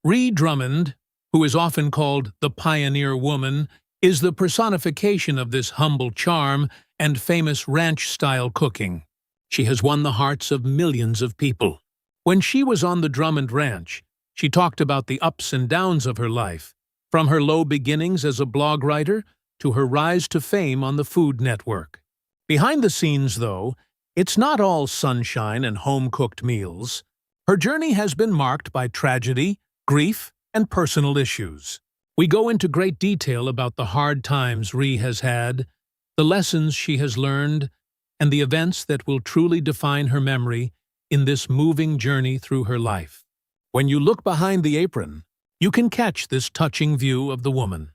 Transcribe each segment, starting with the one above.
Ree Drummond, who is often called the Pioneer Woman, is the personification of this humble charm and famous ranch-style cooking. She has won the hearts of millions of people. When she was on the Drummond Ranch, she talked about the ups and downs of her life, from her low beginnings as a blog writer to her rise to fame on the Food Network. Behind the scenes, though, it's not all sunshine and home-cooked meals. Her journey has been marked by tragedy, grief, and personal issues. We go into great detail about the hard times Ree has had, the lessons she has learned, and the events that will truly define her memory in this moving journey through her life. When you look behind the apron, you can catch this touching view of the woman.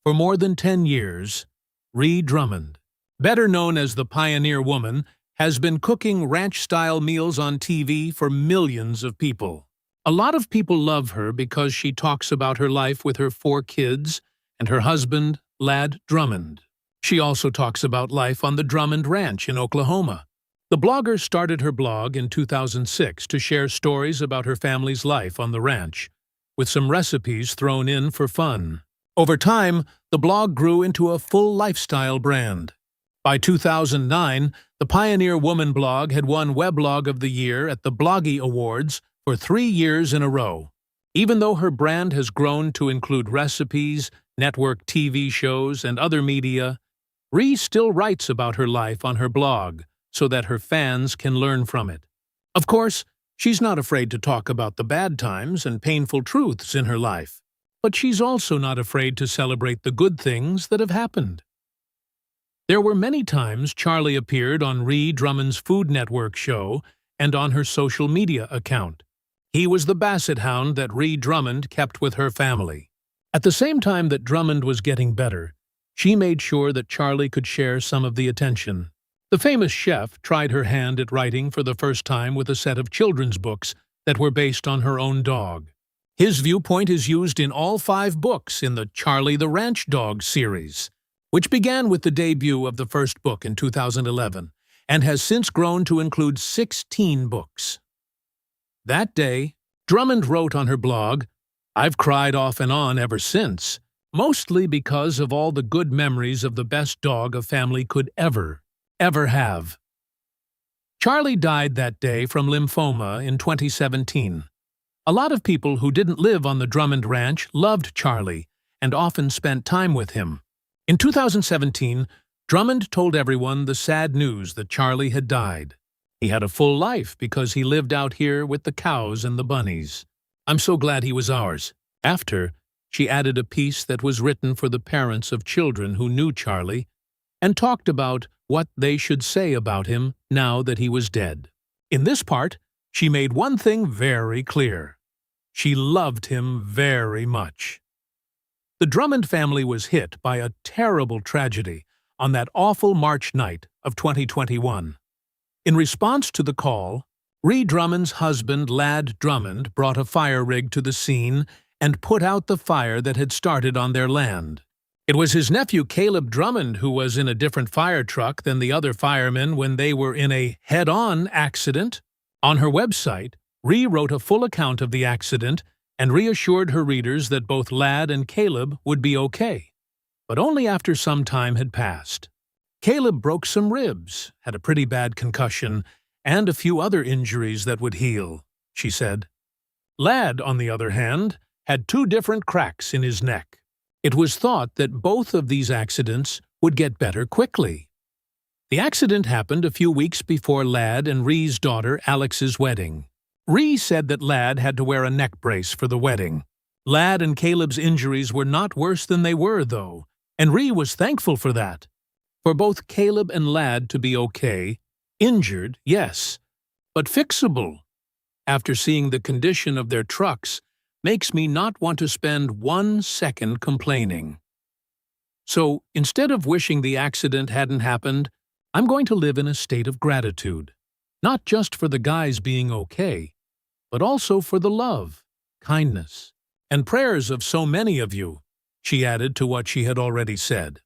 For more than 10 years, Ree Drummond, better known as the Pioneer Woman, has been cooking ranch-style meals on TV for millions of people. A lot of people love her because she talks about her life with her 4 kids and her husband, Ladd Drummond. She also talks about life on the Drummond Ranch in Oklahoma. The blogger started her blog in 2006 to share stories about her family's life on the ranch, with some recipes thrown in for fun. Over time, the blog grew into a full lifestyle brand. By 2009, the Pioneer Woman blog had won Weblog of the Year at the Bloggy Awards for 3 years in a row. Even though her brand has grown to include recipes, network TV shows, and other media, Ree still writes about her life on her blog so that her fans can learn from it. Of course, she's not afraid to talk about the bad times and painful truths in her life, but she's also not afraid to celebrate the good things that have happened. There were many times Charlie appeared on Ree Drummond's Food Network show and on her social media account. He was the basset hound that Ree Drummond kept with her family. At the same time that Drummond was getting better, she made sure that Charlie could share some of the attention. The famous chef tried her hand at writing for the first time with a set of children's books that were based on her own dog. His viewpoint is used in all 5 books in the Charlie the Ranch Dog series, which began with the debut of the first book in 2011 and has since grown to include 16 books. That day, Drummond wrote on her blog, "I've cried off and on ever since, mostly because of all the good memories of the best dog a family could ever have." Charlie died that day from lymphoma in 2017. A lot of people who didn't live on the Drummond Ranch loved Charlie and often spent time with him. In 2017, Drummond told everyone the sad news that Charlie had died. He had a full life because he lived out here with the cows and the bunnies. "I'm so glad he was ours." After, she added a piece that was written for the parents of children who knew Charlie and talked about what they should say about him now that he was dead. In this part, she made one thing very clear. She loved him very much. The Drummond family was hit by a terrible tragedy on that awful March night of 2021. In response to the call, Ree Drummond's husband, Ladd Drummond, brought a fire rig to the scene and put out the fire that had started on their land. It was his nephew Caleb Drummond who was in a different fire truck than the other firemen when they were in a head-on accident. On her website, Ree wrote a full account of the accident and reassured her readers that both Ladd and Caleb would be okay, but only after some time had passed. Caleb broke some ribs, had a pretty bad concussion, and a few other injuries that would heal, she said. Ladd, on the other hand, had 2 different cracks in his neck. It was thought that both of these accidents would get better quickly. The accident happened a few weeks before Ladd and Ree's daughter Alex's wedding. Ree said that Ladd had to wear a neck brace for the wedding. Ladd and Caleb's injuries were not worse than they were, though, and Ree was thankful for that. For both Caleb and Ladd to be okay, injured, yes, but fixable, after seeing the condition of their trucks, makes me not want to spend 1 second complaining. So, instead of wishing the accident hadn't happened, I'm going to live in a state of gratitude, not just for the guys being okay, but also for the love, kindness, and prayers of so many of you, she added to what she had already said.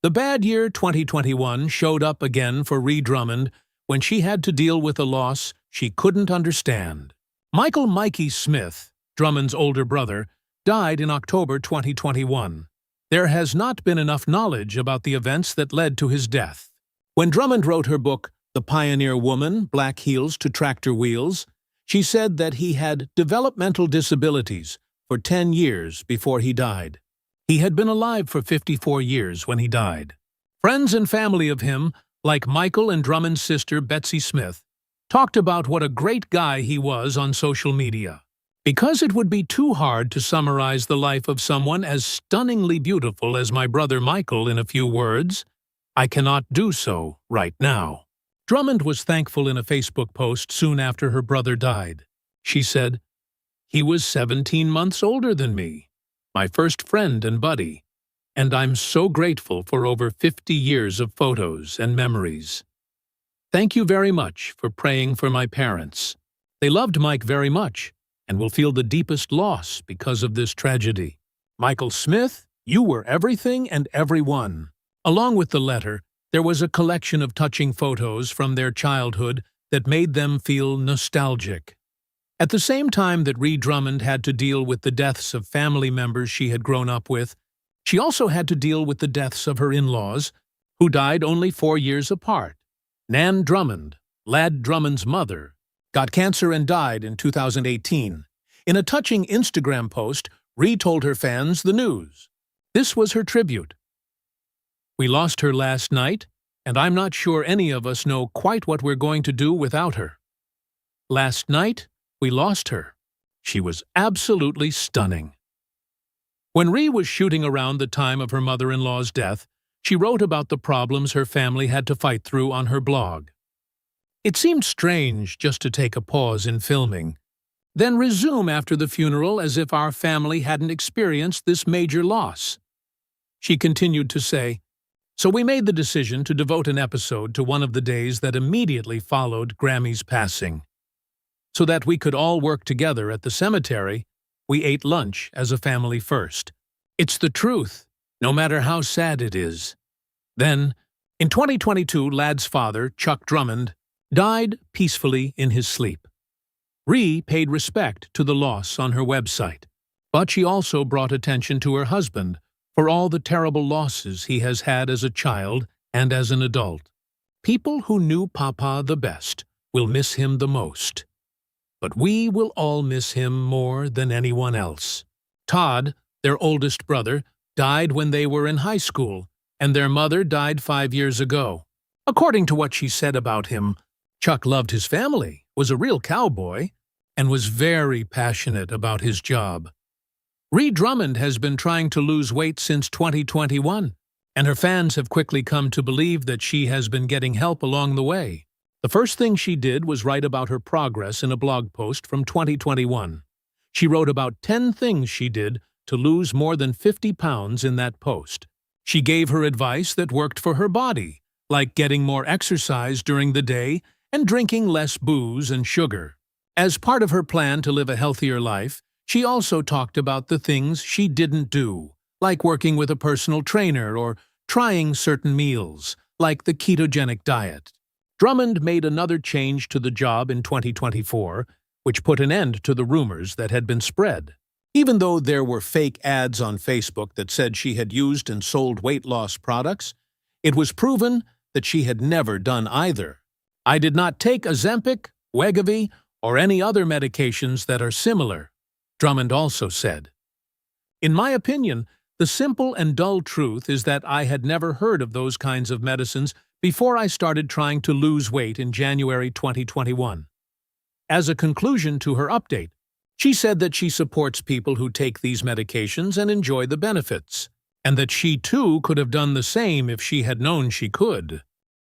The bad year 2021 showed up again for Ree Drummond when she had to deal with a loss she couldn't understand. Michael "Mikey" Smith Drummond's older brother, died in October 2021. There has not been enough knowledge about the events that led to his death. When Drummond wrote her book, The Pioneer Woman, Black Heels to Tractor Wheels, she said that he had developmental disabilities for 10 years before he died. He had been alive for 54 years when he died. Friends and family of him, like Michael and Drummond's sister Betsy Smith, talked about what a great guy he was on social media. Because it would be too hard to summarize the life of someone as stunningly beautiful as my brother Michael in a few words, I cannot do so right now. Drummond was thankful in a Facebook post soon after her brother died. She said, "He was 17 months older than me, my first friend and buddy, and I'm so grateful for over 50 years of photos and memories. Thank you very much for praying for my parents. They loved Mike very much and will feel the deepest loss because of this tragedy. Michael Smith, you were everything and everyone." Along with the letter, there was a collection of touching photos from their childhood that made them feel nostalgic. At the same time that Ree Drummond had to deal with the deaths of family members she had grown up with, she also had to deal with the deaths of her in-laws, who died only 4 years apart. Nan Drummond, Lad Drummond's mother, got cancer and died in 2018. In a touching Instagram post, Ree told her fans the news. This was her tribute. "We lost her last night, and I'm not sure any of us know quite what we're going to do without her. Last night, we lost her. She was absolutely stunning." When Ree was shooting around the time of her mother-in-law's death, she wrote about the problems her family had to fight through on her blog. "It seemed strange just to take a pause in filming, then resume after the funeral as if our family hadn't experienced this major loss." She continued to say, "So we made the decision to devote an episode to one of the days that immediately followed Grammy's passing. So that we could all work together at the cemetery, we ate lunch as a family first. It's the truth, no matter how sad it is." Then, in 2022, Lad's father, Chuck Drummond, died peacefully in his sleep. Ree paid respect to the loss on her website, but she also brought attention to her husband for all the terrible losses he has had as a child and as an adult. "People who knew Papa the best will miss him the most. But we will all miss him more than anyone else." Todd, their oldest brother, died when they were in high school, and their mother died 5 years ago. According to what she said about him, Chuck loved his family, was a real cowboy, and was very passionate about his job. Ree Drummond has been trying to lose weight since 2021, and her fans have quickly come to believe that she has been getting help along the way. The first thing she did was write about her progress in a blog post from 2021. She wrote about 10 things she did to lose more than 50 pounds in that post. She gave her advice that worked for her body, like getting more exercise during the day and drinking less booze and sugar. As part of her plan to live a healthier life, she also talked about the things she didn't do, like working with a personal trainer or trying certain meals, like the ketogenic diet. Drummond made another change to the job in 2024, which put an end to the rumors that had been spread. Even though there were fake ads on Facebook that said she had used and sold weight loss products, it was proven that she had never done either. "I did not take Ozempic, Wegovy, or any other medications that are similar," Drummond also said. "In my opinion, the simple and dull truth is that I had never heard of those kinds of medicines before I started trying to lose weight in January 2021. As a conclusion to her update, she said that she supports people who take these medications and enjoy the benefits, and that she too could have done the same if she had known she could.